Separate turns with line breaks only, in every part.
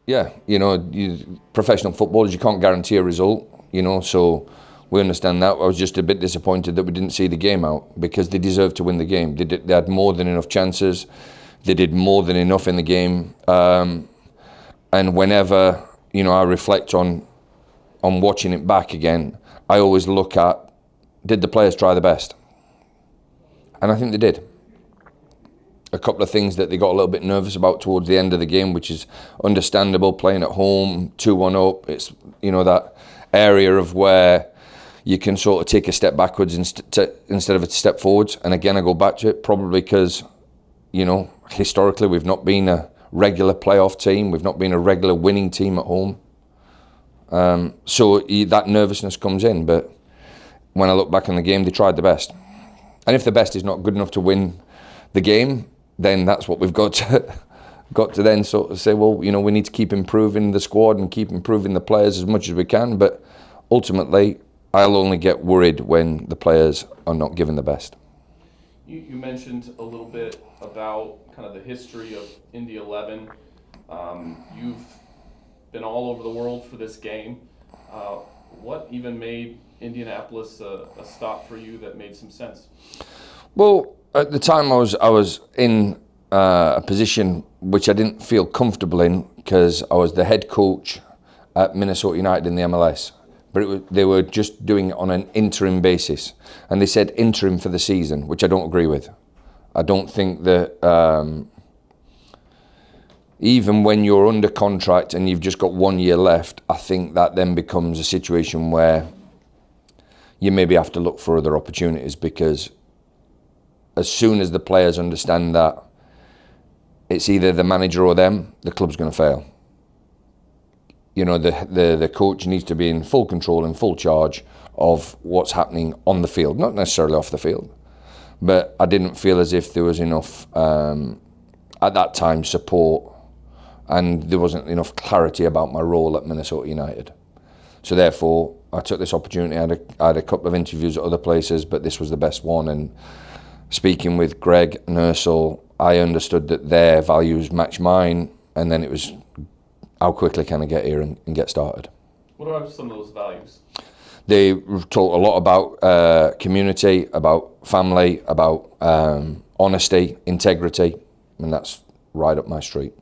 Yeah, professional footballers, you can't guarantee a result, so we understand that. I was just a bit disappointed that we didn't see the game out because they deserved to win the game. They had more than enough chances. They did more than enough in the game. And whenever, I reflect on watching it back again, I always look at, did the players try the best? And I think they did. A couple of things that they got a little bit nervous about towards the end of the game, which is understandable, playing at home, 2-1 up. It's, that area of where you can sort of take a step backwards instead of a step forwards. And again, I go back to it, probably because, historically we've not been a regular playoff team. We've not been a regular winning team at home. So that nervousness comes in. But when I look back on the game, they tried the best. And if the best is not good enough to win the game, then that's what we've got to then sort of say, well, we need to keep improving the squad and keep improving the players as much as we can. But ultimately, I'll only get worried when the players are not given the best.
You mentioned a little bit about kind of the history of Indy 11. You've been all over the world for this game. What even made Indianapolis a stop for you that made some sense?
Well, at the time I was in a position which I didn't feel comfortable in because I was the head coach at Minnesota United in the MLS. But they were just doing it on an interim basis. And they said interim for the season, which I don't agree with. I don't think that even when you're under contract and you've just got 1 year left, I think that then becomes a situation where you maybe have to look for other opportunities, because as soon as the players understand that it's either the manager or them, the club's going to fail. The coach needs to be in full control and full charge of what's happening on the field, not necessarily off the field. But I didn't feel as if there was enough, at that time, support, and there wasn't enough clarity about my role at Minnesota United. So therefore, I took this opportunity. I had a couple of interviews at other places, but this was the best one. And speaking with Greg and Ursel, I understood that their values match mine, and then it was, how quickly can I get here and get started?
What are some of those values?
They talk a lot about community, about family, about honesty, integrity, and that's right up my street.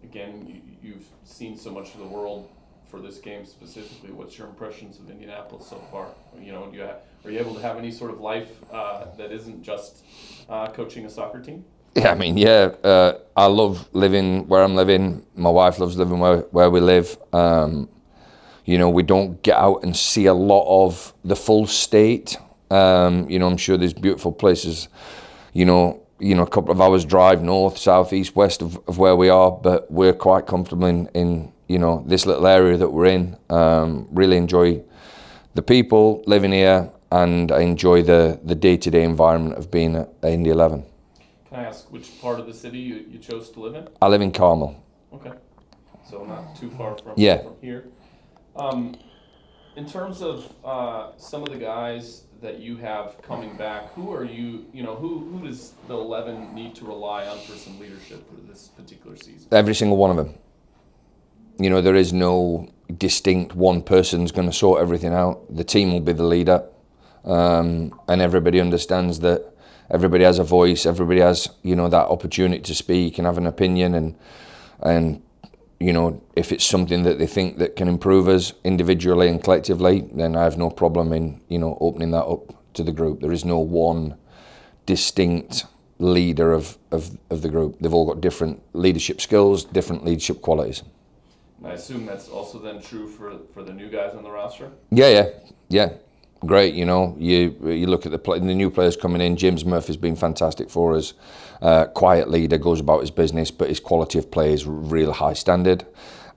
Again, you've seen so much of the world for this game specifically. What's your impressions of Indianapolis so far? Are you able to have any sort of life that isn't just coaching a soccer team?
Yeah, I love living where I'm living. My wife loves living where we live. We don't get out and see a lot of the full state. I'm sure there's beautiful places, a couple of hours drive north, south, east, west of where we are, but we're quite comfortable in this little area that we're in. Really enjoy the people living here, and I enjoy the day-to-day environment of being at Indy 11.
Can I ask which part of the city you chose to live in?
I live in Carmel.
Okay, so not too far from here. In terms of some of the guys that you have coming back, who are you? Who does the 11 need to rely on for some leadership for this particular season?
Every single one of them. There is no distinct one person's going to sort everything out. The team will be the leader, and everybody understands that everybody has a voice. Everybody has that opportunity to speak and have an opinion, and if it's something that they think that can improve us individually and collectively, then I have no problem in opening that up to the group. There is no one distinct leader of the group. They've all got different leadership skills, different leadership qualities.
I assume that's also then true for the new guys on the roster?
Yeah. Great, you look at the new players coming in. James Murphy's been fantastic for us. Quiet leader, goes about his business, but his quality of play is real high standard,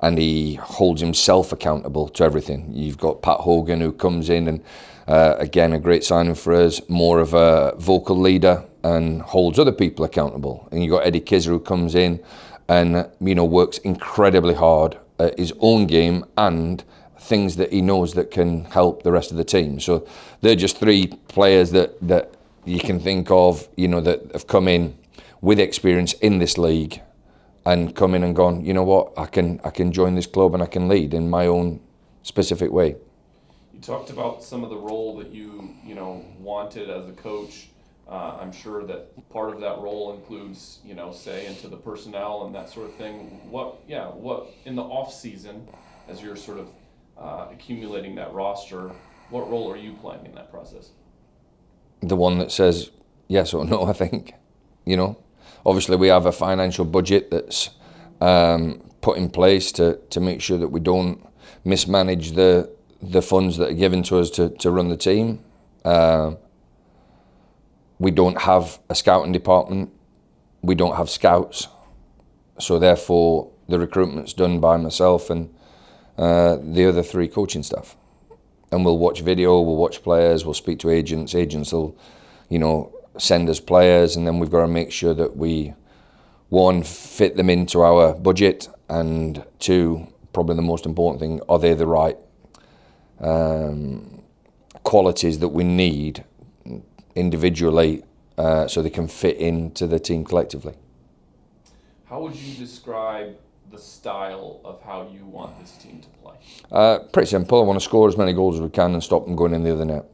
and he holds himself accountable to everything. You've got Pat Hogan, who comes in and again, a great signing for us, more of a vocal leader and holds other people accountable. And you've got Eddie Kizzer, who comes in and works incredibly hard at his own game and things that he knows that can help the rest of the team. So they're just three players that you can think of, that have come in with experience in this league and come in and gone, you know what, I can join this club and I can lead in my own specific way.
You talked about some of the role that you wanted as a coach. I'm sure that part of that role includes, say, into the personnel and that sort of thing. What in the off season, as you're sort of accumulating that roster, what role are you playing in that process?
The one that says yes or no, I think. Obviously we have a financial budget that's put in place to make sure that we don't mismanage the funds that are given to us to run the team. We don't have a scouting department. We don't have scouts. So therefore, the recruitment's done by myself and the other 3 coaching staff. And we'll watch video, we'll watch players, we'll speak to agents. Agents will, send us players, and then we've got to make sure that we, 1, fit them into our budget, and 2, probably the most important thing, are they the right qualities that we need individually so they can fit into the team collectively.
How would you describe the style of how you want this team to play?
Pretty simple. I want to score as many goals as we can and stop them going in the other net.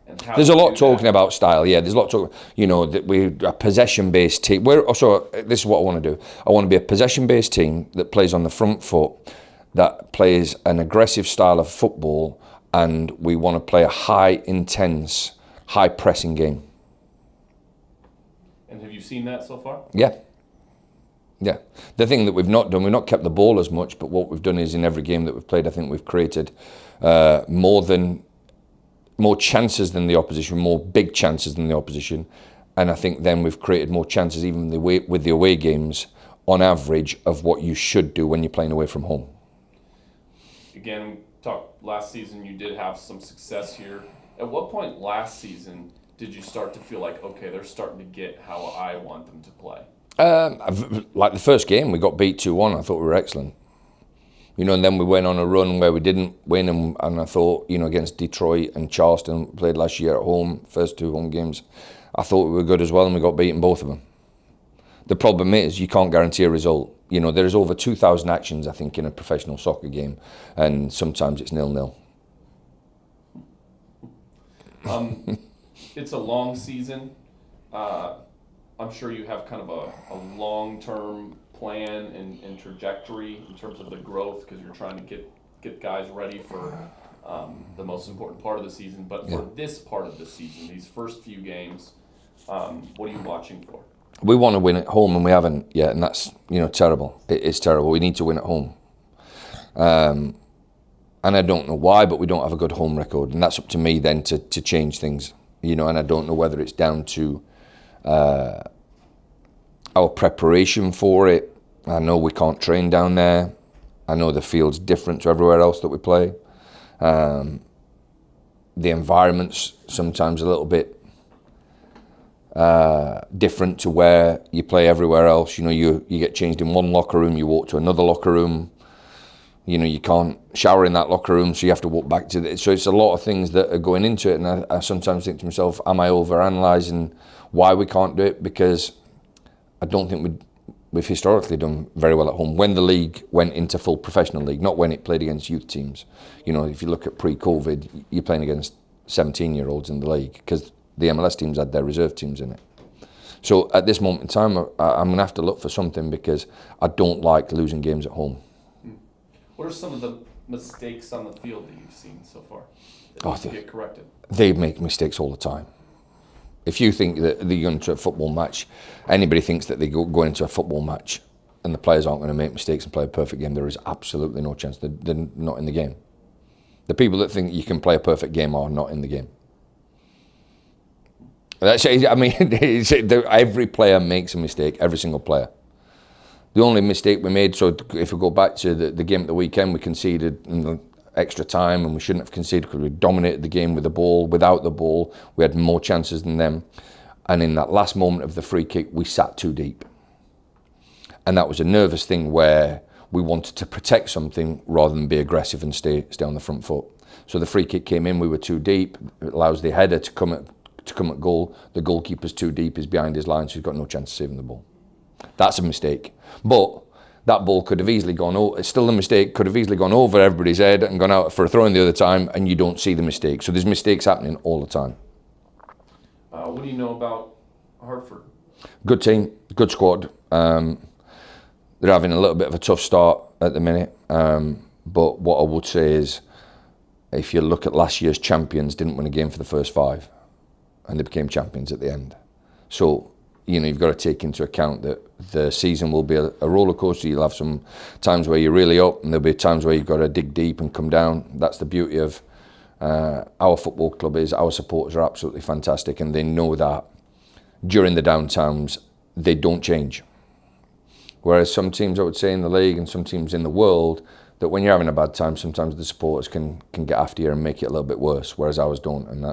And how
there's a lot talking
that?
about style, yeah. There's a lot talking, that we're a possession-based team. This is what I want to do. I want to be a possession-based team that plays on the front foot, that plays an aggressive style of football, and we want to play a high intense, high pressing game.
And have you seen that so far?
Yeah. The thing that we've not done, we've not kept the ball as much, but what we've done is in every game that we've played, I think we've created more chances than the opposition, more big chances than the opposition. And I think then we've created more chances even with the away games on average of what you should do when you're playing away from home.
Again, we talked last season, you did have some success here. At what point last season did you start to feel like, okay, they're starting to get how I want them to play?
Like the first game, we got beat 2-1. I thought we were excellent. And then we went on a run where we didn't win, and I thought, against Detroit and Charleston, played last year at home, first 2 home games, I thought we were good as well, and we got beaten both of them. The problem is you can't guarantee a result. There's over 2,000 actions, I think, in a professional soccer game, and sometimes it's 0-0.
It's a long season. I'm sure you have kind of a long-term plan and trajectory in terms of the growth, because you're trying to get guys ready for the most important part of the season. But for this part of the season, these first few games, what are you watching for?
We want to win at home, and we haven't yet, and that's terrible. It's terrible. We need to win at home. And I don't know why, but we don't have a good home record, and that's up to me then to change things. And I don't know whether it's down to our preparation for it. I know we can't train down there. I know the field's different to everywhere else that we play. The environment's sometimes a little bit different to where you play everywhere else. You get changed in one locker room, you walk to another locker room. You can't shower in that locker room, so you have to walk back to it. So it's a lot of things that are going into it, and I sometimes think to myself, am I overanalyzing why we can't do it? Because I don't think we've historically done very well at home. When the league went into full professional league, not when it played against youth teams. If you look at pre-COVID, you're playing against 17-year-olds in the league, because the MLS teams had their reserve teams in it. So at this moment in time, I'm going to have to look for something, because I don't like losing games at home.
What are some of the mistakes on the field that you've seen so far that need to get corrected?
They make mistakes all the time. If you think that they're going to a football match, anybody thinks that they go into a football match and the players aren't going to make mistakes and play a perfect game, there is absolutely no chance. They're not in the game. The people that think you can play a perfect game are not in the game. Every player makes a mistake, every single player. The only mistake we made, so if we go back to the game at the weekend, we conceded in the extra time, and we shouldn't have conceded because we dominated the game with the ball. Without the ball, we had more chances than them. And in that last moment of the free kick, we sat too deep. And that was a nervous thing where we wanted to protect something rather than be aggressive and stay on the front foot. So the free kick came in, we were too deep. It allows the header to come at goal. The goalkeeper's too deep, he's behind his line, so he's got no chance of saving the ball. That's a mistake. But that ball could have easily gone over. It's still a mistake. Could have easily gone over everybody's head and gone out for a throw in the other time, and you don't see the mistake. So there's mistakes happening all the time.
What do you know about Hartford?
Good team, good squad. They're having a little bit of a tough start at the minute. But what I would say is, if you look at last year's champions, didn't win a game for the first 5, and they became champions at the end. So, you've got to take into account that the season will be a roller coaster. You'll have some times where you're really up, and there'll be times where you've got to dig deep and come down. That's the beauty of our football club. Is our supporters are absolutely fantastic, and they know that during the down times they don't change. Whereas some teams, I would say, in the league and some teams in the world, that when you're having a bad time, sometimes the supporters can get after you and make it a little bit worse, whereas ours don't, and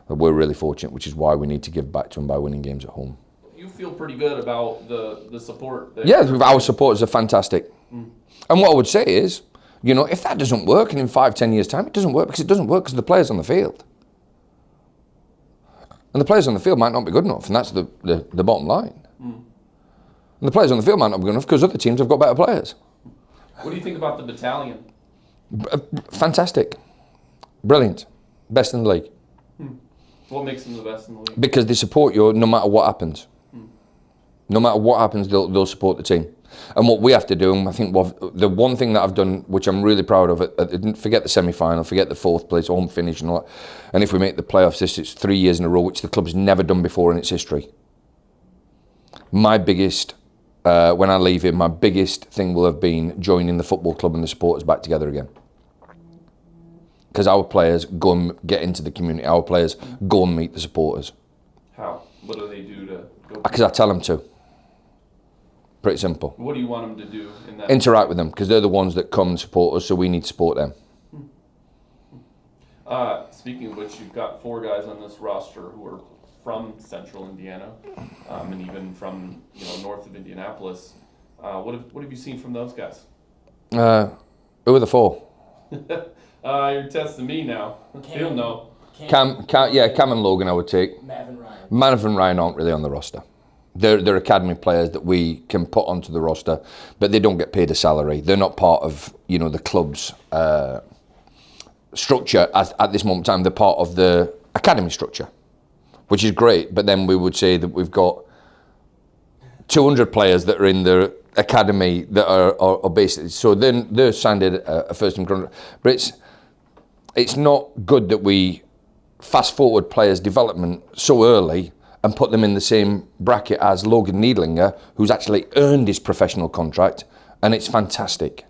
we're really fortunate, which is why we need to give back to them by winning games at home.
You feel pretty good about the support there.
Yeah, our supporters are fantastic. And what I would say is, if that doesn't work, and in 5-10 years' time, it doesn't work because of the players on the field. And the players on the field might not be good enough, and that's the bottom line. And the players on the field might not be good enough because other teams have got better players.
What do you think about the battalion?
Fantastic. Brilliant. Best in the league.
What makes them the best in the league?
Because they support you no matter what happens. No matter what happens, they'll support the team. And what we have to do, and I think the one thing that I've done, which I'm really proud of, forget the semi-final, forget the 4th place, home finish and all that. And if we make the playoffs, it's 3 years in a row, which the club's never done before in its history. My biggest, when I leave here, my biggest thing will have been joining the football club and the supporters back together again. Because our players go and get into the community. Our players go and meet the supporters.
How? What do they do to go?
Because I tell them to. Pretty simple.
What do you want them to do in that?
Interact with them, because they're the ones that come and support us, so we need to support them.
Speaking of which, you've got 4 guys on this roster who are from Central Indiana, and even from north of Indianapolis. What have you seen from those guys?
Who are the 4?
You're testing me now. He'll know.
Cam and Logan I would take. Mav and Ryan aren't really on the roster. They're academy players that we can put onto the roster, but they don't get paid a salary. They're not part of the club's structure at this moment in time. They're part of the academy structure, which is great. But then we would say that we've got 200 players that are in the academy that are basically, so then they're signed a first team contract. But it's not good that we fast forward players' development so early and put them in the same bracket as Logan Needlinger, who's actually earned his professional contract, and it's fantastic.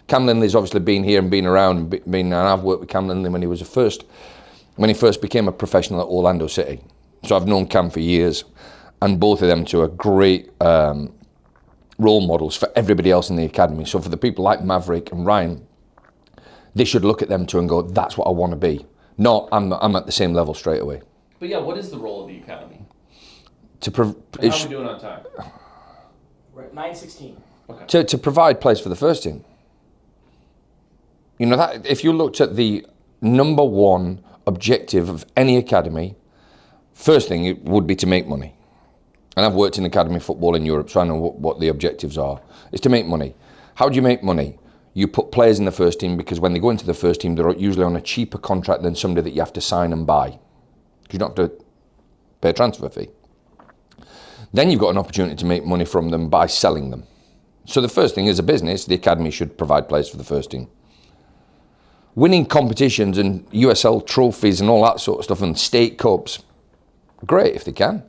Cam Lindley's obviously been here and been around, and I've worked with Cam Lindley when he first became a professional at Orlando City. So I've known Cam for years, and both of them two are great role models for everybody else in the academy. So for the people like Maverick and Ryan, they should look at them two and go, that's what I want to be. Not, I'm at the same level straight away.
But yeah, what is the role of the academy?
How
are we doing on time?
Right, 9:16.
Okay.
To provide place for the first team. That if you looked at the number one objective of any academy, first thing it would be to make money. And I've worked in academy football in Europe, so I know what the objectives are. It's to make money. How do you make money? You put players in the first team, because when they go into the first team, they're usually on a cheaper contract than somebody that you have to sign and buy. Because you don't have to pay a transfer fee. Then you've got an opportunity to make money from them by selling them. So the first thing, as a business, the academy should provide players for the first team. Winning competitions and USL trophies and all that sort of stuff and state cups, great if they can.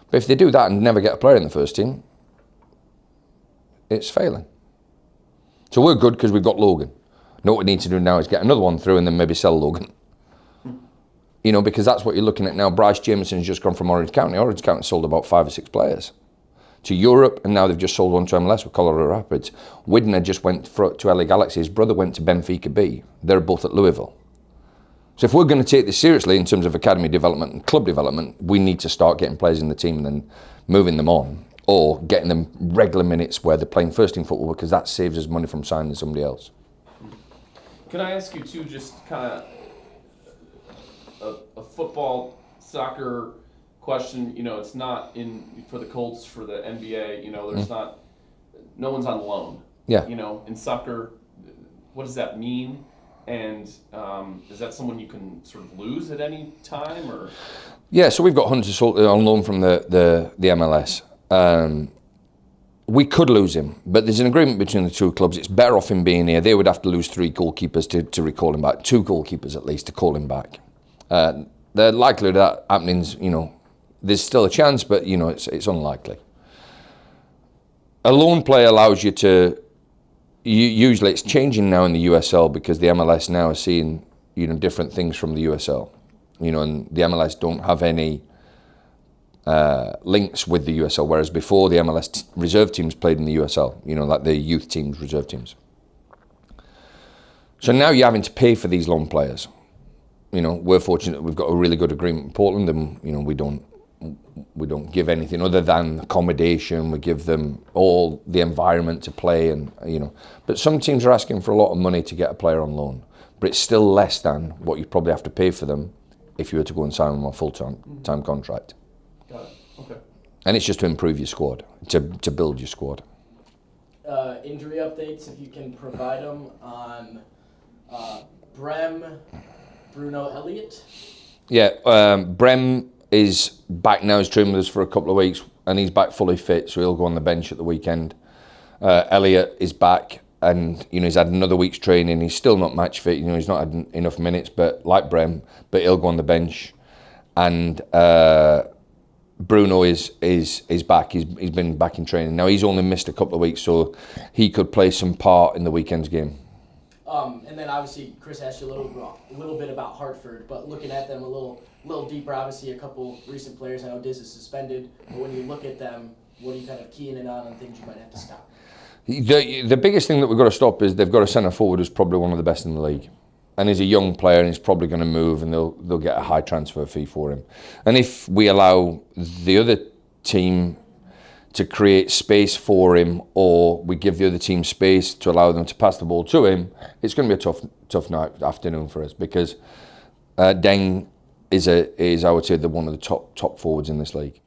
But if they do that and never get a player in the first team, it's failing. So we're good because we've got Logan. Now what we need to do now is get another one through and then maybe sell Logan. Because that's what you're looking at now. Bryce Jameson's just gone from Orange County. Orange County sold about 5 or 6 players to Europe, and now they've just sold one to MLS with Colorado Rapids. Widner just went to LA Galaxy. His brother went to Benfica B. They're both at Louisville. So if we're going to take this seriously in terms of academy development and club development, we need to start getting players in the team and then moving them on, or getting them regular minutes where they're playing first team football, because that saves us money from signing somebody else.
Can I ask you too, just kind of a football, soccer question, it's not in for the Colts, for the NBA, there's no one's on loan.
Yeah.
In soccer, what does that mean? And is that someone you can sort of lose at any time, or?
Yeah, so we've got Hunter on loan from the MLS. We could lose him, but there's an agreement between the two clubs. It's better off him being here. They would have to lose 3 goalkeepers to recall him back, 2 goalkeepers at least to call him back. The likelihood of that happening is, there's still a chance, but it's unlikely. A loan player allows you to. Usually, it's changing now in the USL because the MLS now is seeing different things from the USL. And the MLS don't have any links with the USL, whereas before the MLS reserve teams played in the USL, like the youth teams, reserve teams. So now you're having to pay for these loan players. We're fortunate we've got a really good agreement in Portland, and we don't give anything other than accommodation. We give them all the environment to play, and but some teams are asking for a lot of money to get a player on loan, but it's still less than what you probably have to pay for them if you were to go and sign them on a full-time contract.
Got it. Okay.
And it's just to improve your squad, to build your squad.
Injury updates, if you can provide them on Bruno Elliott.
Yeah, Brem is back now. He's training with us for a couple of weeks, and he's back fully fit, so he'll go on the bench at the weekend. Elliott is back, and he's had another week's training. He's still not match fit. He's not had enough minutes, but like Brem, but he'll go on the bench. And Bruno is back. He's been back in training. Now he's only missed a couple of weeks, so he could play some part in the weekend's game.
And then obviously Chris asked you a little bit about Hartford, but looking at them a little deeper, obviously a couple recent players. I know Diz is suspended, but when you look at them, what are you kind of keying in on and things you might have to stop?
The biggest thing that we've got to stop is they've got a centre forward who's probably one of the best in the league. And he's a young player, and he's probably going to move, and they'll get a high transfer fee for him. And if we allow the other team to create space for him, or we give the other team space to allow them to pass the ball to him, it's going to be a tough afternoon for us, because Deng is I would say one of the top forwards in this league.